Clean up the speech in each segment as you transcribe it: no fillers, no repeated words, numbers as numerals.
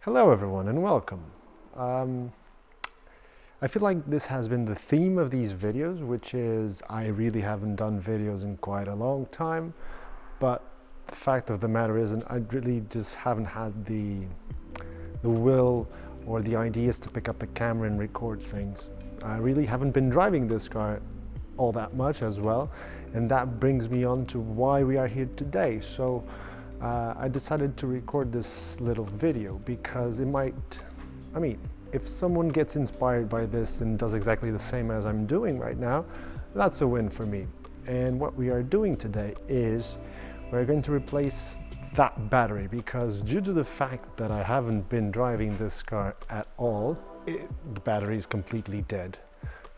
Hello everyone and welcome. I feel like this has been the theme of these videos, which is I really haven't done videos in quite a long time, but the fact of the matter is I really just haven't had the will or the ideas to pick up the camera and record things. I really haven't been driving this car all that much as well, and that brings me on to why we are here today. So I decided to record this little video because it might, if someone gets inspired by this and does exactly the same as I'm doing right now, that's a win for me. And what we are doing today is we're going to replace that battery, because due to the fact that I haven't been driving this car at all, the battery is completely dead.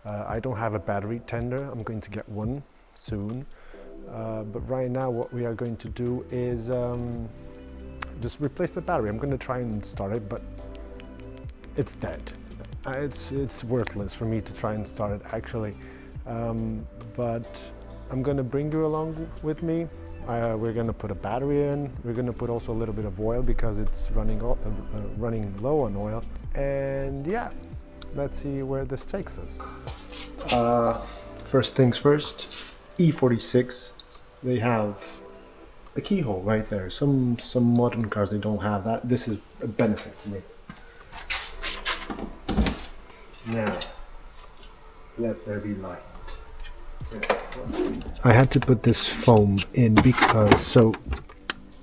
I don't have a battery tender. I'm going to get one soon. But right now what we are going to do is just replace the battery. I'm going to try and start it, but it's dead. It's worthless for me to try and start it actually. But I'm going to bring you along with me. We're going to put a battery in. We're going to put also a little bit of oil because it's running low on oil. And yeah, let's see where this takes us. First things first, e46. They have a keyhole right there. Some modern cars, they don't have that. This is a benefit for me. Now, let there be light. I had to put this foam in because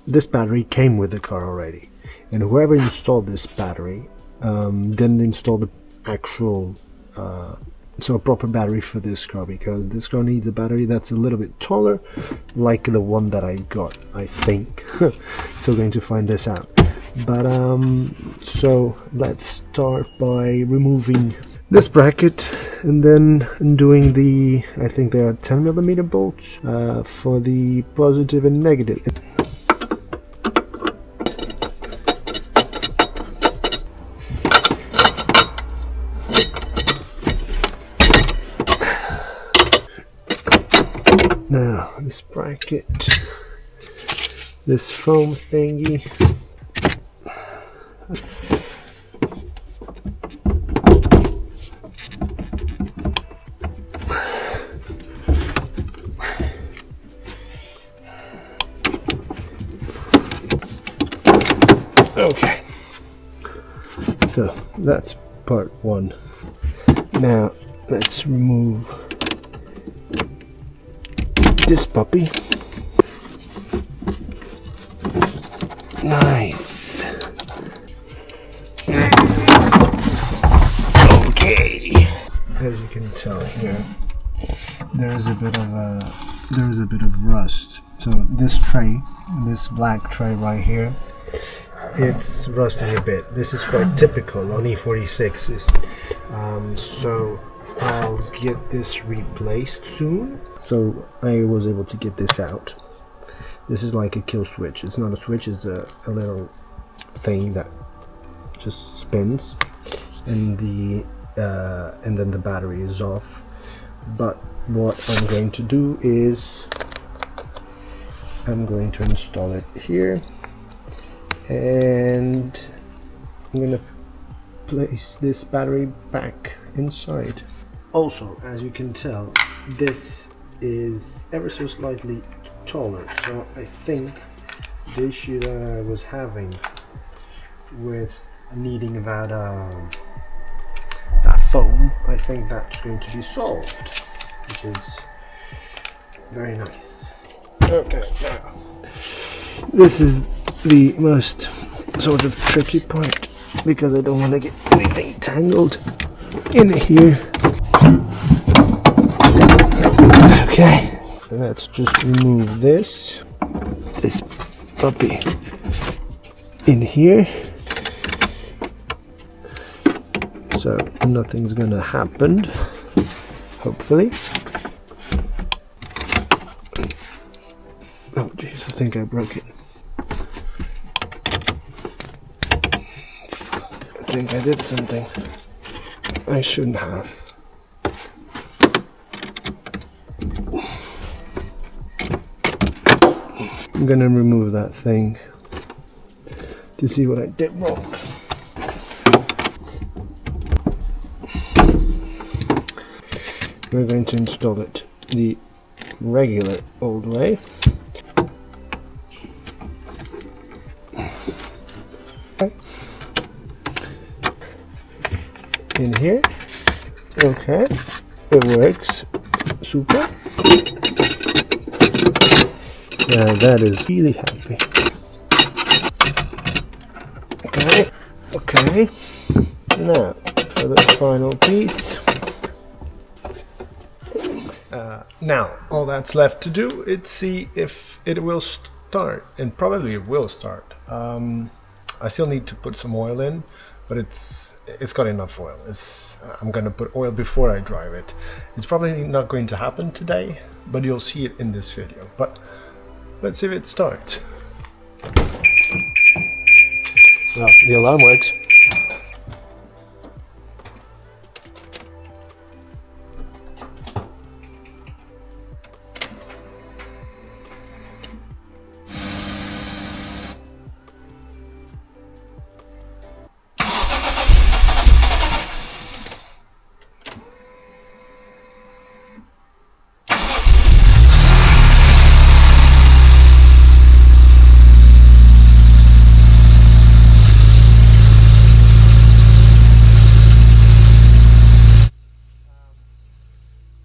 this battery came with the car already, and whoever installed this battery didn't install the actual a proper battery for this car, because this car needs a battery that's a little bit taller, like the one that I got, I think. So going to find this out. But so let's start by removing this bracket and then doing the, I think they are 10mm bolts for the positive and negative. Now this bracket, this foam thingy, okay, so that's part one. Now let's remove this puppy. Nice. Okay. As you can tell here, there's a bit of rust. So this tray, this black tray right here, it's rusting a bit. This is quite typical on e46s. So I'll get this replaced soon. So I was able to get this out. This is like a kill switch. It's not a switch, it's a little thing that just spins, and then the battery is off. But what I'm going to do is I'm going to install it here, and I'm going to place this battery back inside. Also, as you can tell, this is ever so slightly taller, so I think the issue that I was having with needing that foam, I think that's going to be solved, which is very nice. Okay, now this is the most sort of tricky part, because I don't want to get anything tangled in here. Okay, let's just remove this puppy in here, so nothing's gonna happen, hopefully. Oh jeez, I think I broke it. I think I did something I shouldn't have. I'm gonna remove that thing to see what I did wrong. we're going to install it the regular old way. In here, okay, it works super. Yeah, that is really happy. Okay, okay. Now for the final piece. Now all that's left to do is see if it will start, and probably it will start. I still need to put some oil in, but it's got enough oil. I'm gonna put oil before I drive it. It's probably not going to happen today, but you'll see it in this video. But let's see if it starts. Well, the alarm works.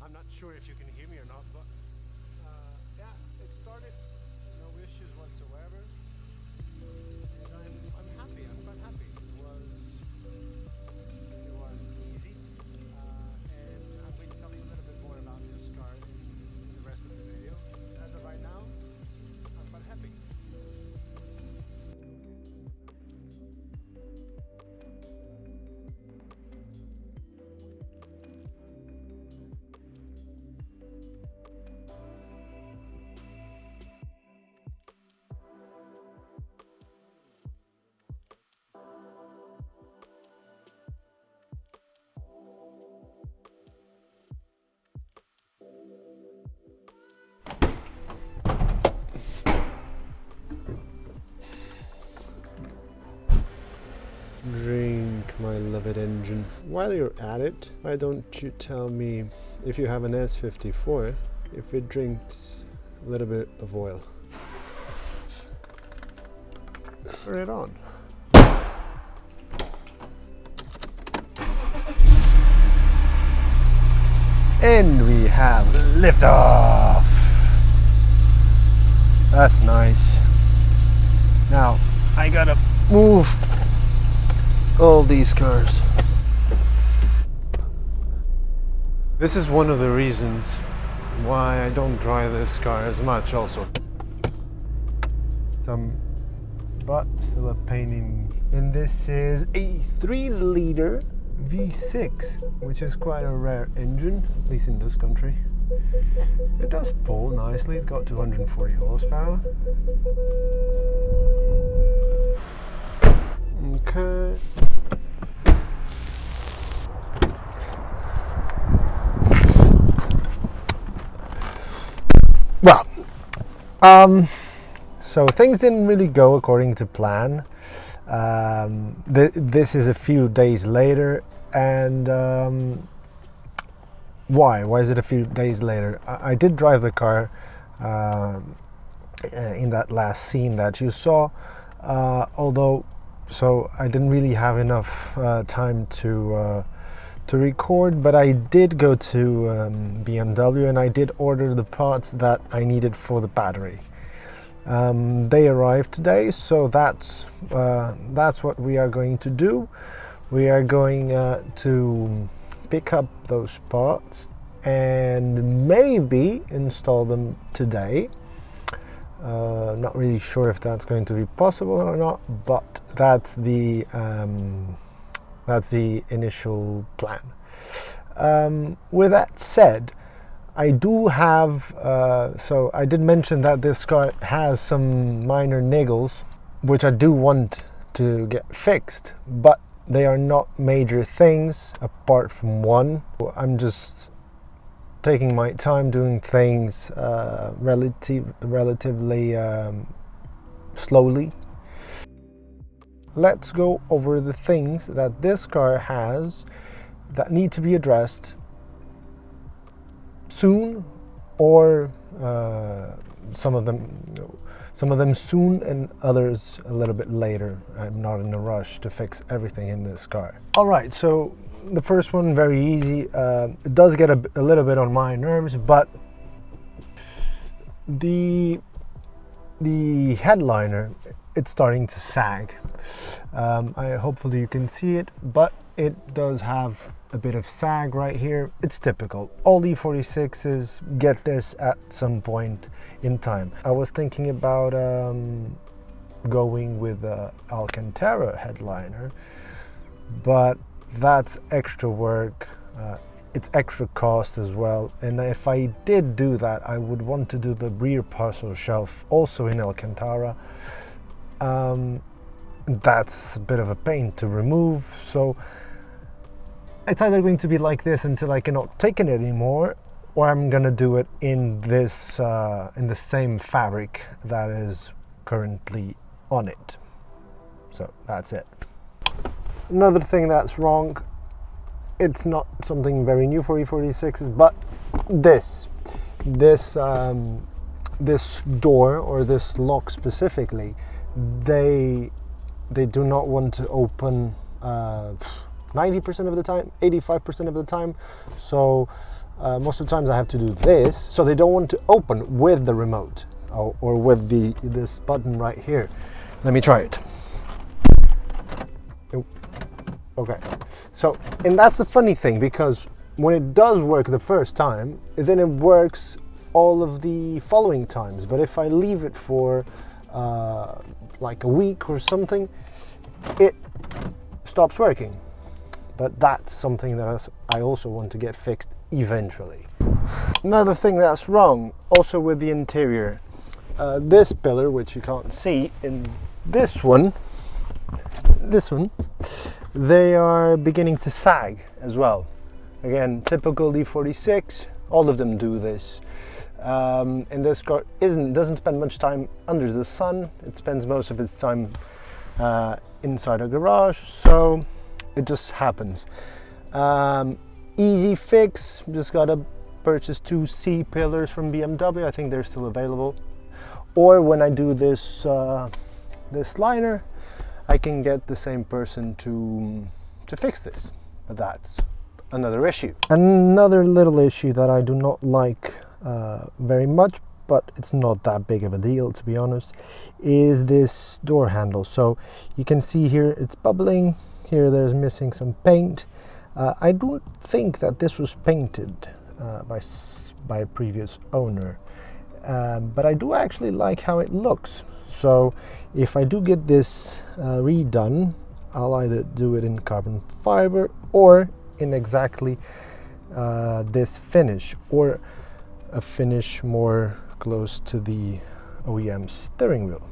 I'm not sure if you can hear me or not, but yeah, it started, no issues whatsoever, and I'm happy. I'm quite happy. It was easy, and I'm going to tell you a little bit more about this car in the rest of the video. As of right now, I'm quite happy. Drink, my beloved engine. While you're at it, why don't you tell me, if you have an S54, if it drinks a little bit of oil? Turn it on. And we have liftoff. That's nice. Now I gotta move all these cars. This is one of the reasons why I don't drive this car as much also. But still a pain in. And this is a 3-liter V6, which is quite a rare engine, at least in this country. It does pull nicely, it's got 240 horsepower. Okay. Well, so things didn't really go according to plan. This is a few days later, and why is it a few days later? I did drive the car in that last scene that you saw, although so I didn't really have enough time to record, but I did go to BMW and I did order the parts that I needed for the battery. They arrived today, so that's what we are going to do. We are going to pick up those parts and maybe install them today. Not really sure if that's going to be possible or not, but that's the initial plan. With that said, I do have, so I did mention that this car has some minor niggles, which I do want to get fixed, but they are not major things apart from one. I'm just taking my time doing things relatively slowly. Let's go over the things that this car has that need to be addressed soon, or some of them soon and others a little bit later. I'm not in a rush to fix everything in this car. All right, so the first one, very easy. It does get a little bit on my nerves, but the headliner, it's starting to sag. Hopefully you can see it, but it does have a bit of sag right here. It's typical. All e46s get this at some point in time. I was thinking about going with the Alcantara headliner, but that's extra work. It's extra cost as well, and if I did do that, I would want to do the rear parcel shelf also in Alcantara. That's a bit of a pain to remove, so it's either going to be like this until I cannot take it anymore, or I'm gonna do it in this in the same fabric that is currently on it. So that's it. Another thing that's wrong, it's not something very new for e46s, but this door, or this lock specifically, they do not want to open 90% of the time, 85% of the time. So most of the times I have to do this. So they don't want to open with the remote or with this button right here. Let me try it. Okay. So, and that's the funny thing, because when it does work the first time, then it works all of the following times. But if I leave it for like a week or something, it stops working. But that's something that I also want to get fixed eventually. Another thing that's wrong, also with the interior, this pillar, which you can't see, and this one, they are beginning to sag as well. Again, typical e46, all of them do this. And this car doesn't spend much time under the sun. It spends most of its time inside a garage, so it just happens. Easy fix, just gotta purchase 2 C pillars from BMW. I think they're still available. Or when I do this liner, I can get the same person to fix this. But that's another issue. Another little issue that I do not like very much, but it's not that big of a deal, to be honest, is this door handle. So you can see here it's bubbling. Here there's missing some paint. I don't think that this was painted by a previous owner, but I do actually like how it looks. So if I do get this redone, I'll either do it in carbon fiber or in exactly this finish, or a finish more close to the OEM steering wheel.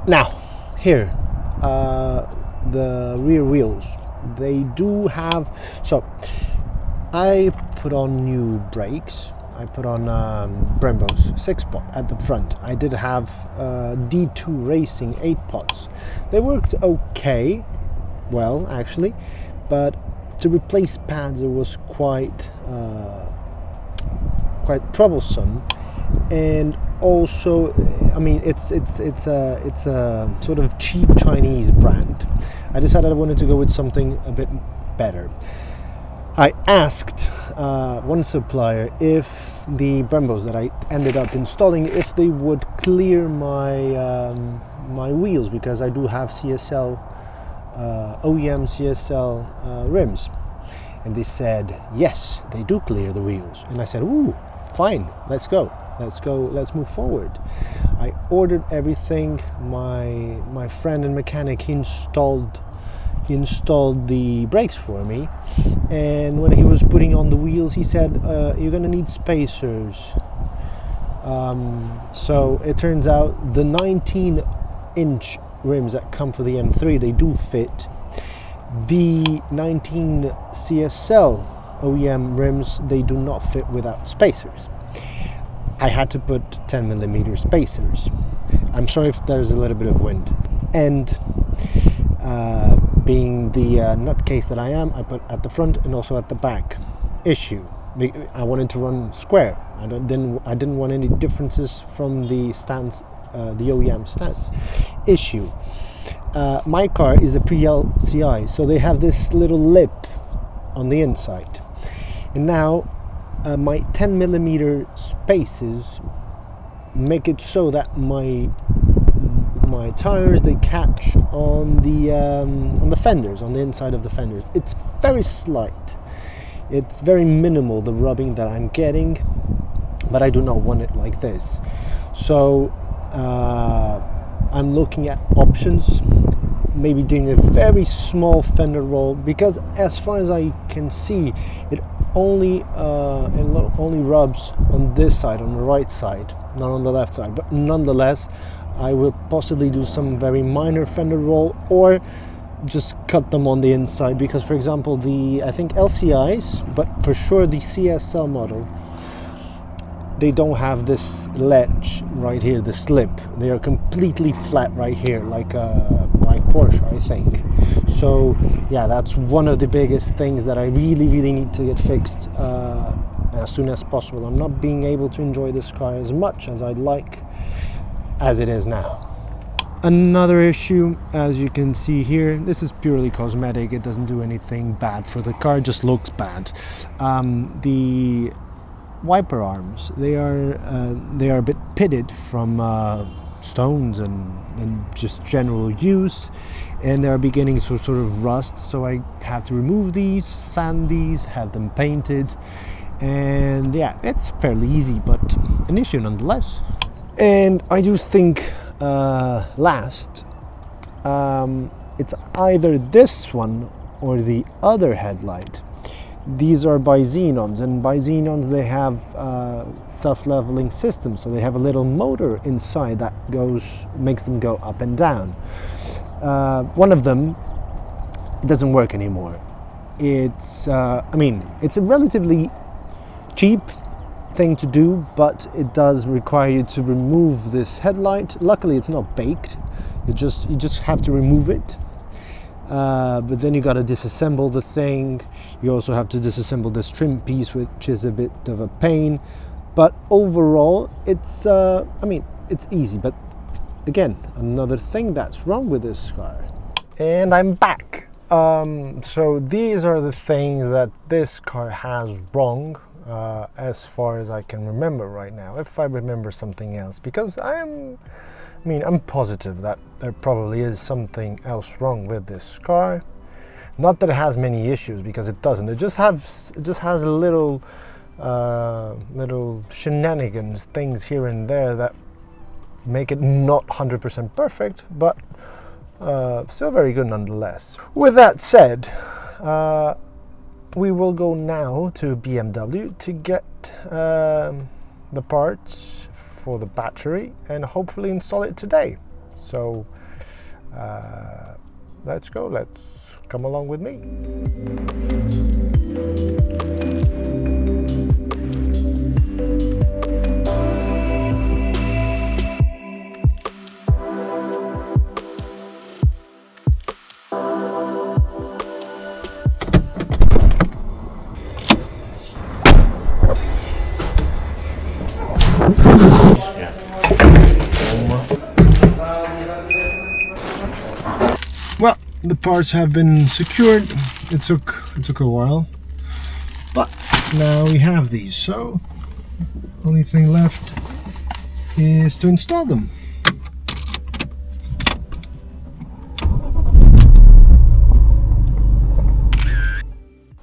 Now, here, the rear wheels, they do have, so I put on new brakes. I put on Brembo's 6-pot at the front. I did have D2 Racing 8-pots. They worked okay, well actually, but to replace pads it was quite troublesome. And also, I mean, it's a sort of cheap Chinese brand. I decided I wanted to go with something a bit better. I asked one supplier if the Brembos that I ended up installing, if they would clear my my wheels, because I do have CSL OEM CSL rims, and they said yes, they do clear the wheels. And I said, ooh, fine, let's go, let's move forward. I ordered everything. My friend and mechanic, he installed the brakes for me, and when he was putting on the wheels, he said, you're gonna need spacers. So it turns out the 19-inch rims that come for the M3, they do fit. The 19 CSL OEM rims, they do not fit without spacers. I had to put 10mm spacers. I'm sorry if there's a little bit of wind. And being the nutcase that I am, I put at the front and also at the back. Issue: I wanted to run square. I didn't want any differences from the stance, the OEM stance issue. My car is a pre-LCI, so they have this little lip on the inside, and now my 10mm spaces make it so that my tires, they catch on the fenders, on the inside of the fenders. It's very slight, it's very minimal, the rubbing that I'm getting, but I do not want it like this. So I'm looking at options, maybe doing a very small fender roll, because as far as I can see, it only rubs on this side, on the right side, not on the left side. But nonetheless, I will possibly do some very minor fender roll, or just cut them on the inside, because for example I think LCIs, but for sure the CSL model, they don't have this ledge right here, the slip. They are completely flat right here, like Porsche, I think. So yeah, that's one of the biggest things that I really need to get fixed as soon as possible. I'm not being able to enjoy this car as much as I'd like as it is now. Another issue, as you can see here, this is purely cosmetic. It doesn't do anything bad for the car, it just looks bad. The wiper arms, they are a bit pitted from stones and just general use, and they're beginning to sort of rust, so I have to remove these, sand these, have them painted, and yeah, it's fairly easy, but an issue nonetheless. And I do think last, it's either this one or the other headlight. These are by Xenons, and by Xenons they have self-leveling systems, so they have a little motor inside that makes them go up and down. One of them doesn't work anymore. It's it's a relatively cheap thing to do, but it does require you to remove this headlight. Luckily it's not baked, you just have to remove it. But then you got to disassemble the thing. You also have to disassemble this trim piece, which is a bit of a pain. But overall, it's it's easy. But again, another thing that's wrong with this car. And I'm back. So these are the things that this car has wrong, as far as I can remember right now. If I remember something else, because I'm positive that there probably is something else wrong with this car. Not that it has many issues, because it doesn't. It just has little shenanigans, things here and there that make it not 100% perfect, but still very good nonetheless. With that said, we will go now to BMW to get the parts for the battery and hopefully install it today. So let's go, let's come along with me. Well, the parts have been secured. It took a while, but now we have these. So only thing left is to install them.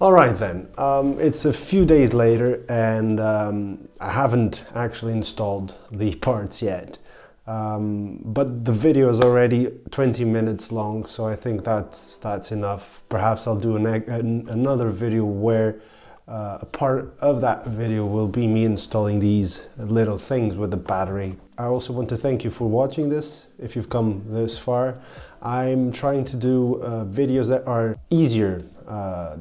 All right then, it's a few days later, and I haven't actually installed the parts yet. But the video is already 20 minutes long, so I think that's enough. Perhaps I'll do another video where a part of that video will be me installing these little things with the battery. I also want to thank you for watching this, if you've come this far. I'm trying to do videos that are easier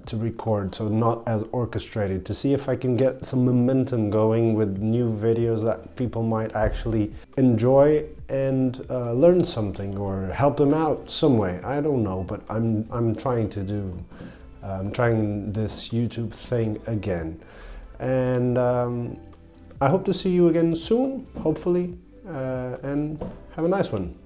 to record, so not as orchestrated, to see if I can get some momentum going with new videos that people might actually enjoy and learn something or help them out some way. I don't know, but I'm trying to do. I'm trying this YouTube thing again. And I hope to see you again soon, hopefully, and have a nice one.